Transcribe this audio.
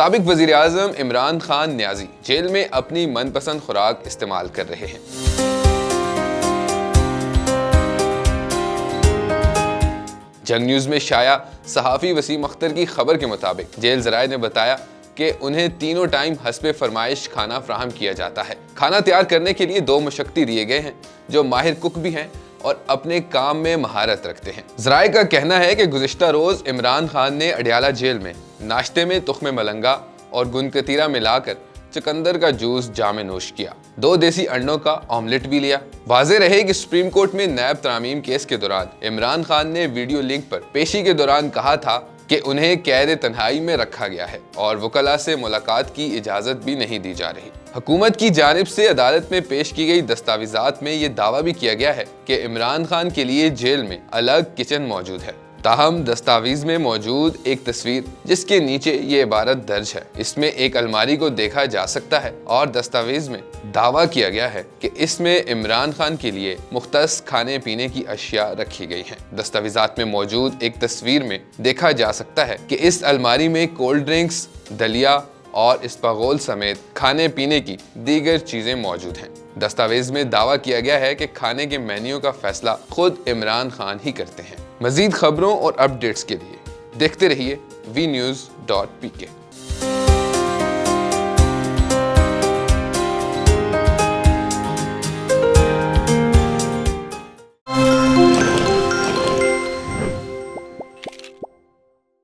साबिक वजीर आजम इमरान खान न्याजी जेल में अपनी मनपसंद खुराक इस्तेमाल कर रहे हैं। जंग न्यूज में शाया सहाफ़ी वसीम अख्तर की खबर के मुताबिक जेल ज़राए ने बताया कि उन्हें तीनों टाइम हस्बे फरमाइश खाना फ्राहम किया जाता है। खाना तैयार करने के लिए 2 मुशक्की दिए गए हैं जो माहिर कुक भी हैं और अपने काम में महारत रखते हैं। ज़राए का कहना है कि गुज़िश्ता रोज़ इमरान खान ने अडियाला जेल में नाश्ते में तुख्मे मलंगा और गुनकतीरा मिलाकर चुकंदर का जूस जाम नोश किया। 2 देसी अंडों का ऑमलेट भी लिया। वाज़ेह रहे कि सुप्रीम कोर्ट में नैब तरामीम केस के दौरान इमरान खान ने वीडियो लिंक पर पेशी के दौरान कहा था कि उन्हें कैद तन्हाई में रखा गया है और वकला से मुलाकात की इजाज़त भी नहीं दी जा रही। हुकूमत की जानिब से अदालत में पेश की गई दस्तावेज़ात में ये दावा भी किया गया है कि इमरान खान के लिए जेल में अलग किचन मौजूद है। ताहम दस्तावेज में मौजूद एक तस्वीर जिसके नीचे ये इबारत दर्ज है, इसमें एक अलमारी को देखा जा सकता है और दस्तावेज में दावा किया गया है कि इसमें इमरान खान के लिए मुख्तस खाने पीने की अशिया रखी गई हैं। दस्तावेजात में मौजूद एक तस्वीर में देखा जा सकता है कि इस अलमारी में कोल्ड ड्रिंक्स, दलिया और इस्पागोल समेत खाने पीने की दीगर चीजें मौजूद हैं। दस्तावेज में दावा किया गया है कि खाने के मेन्यू का फैसला खुद इमरान खान ही करते हैं। मजीद खबरों और अपडेट्स के लिए देखते रहिए vnews.pk।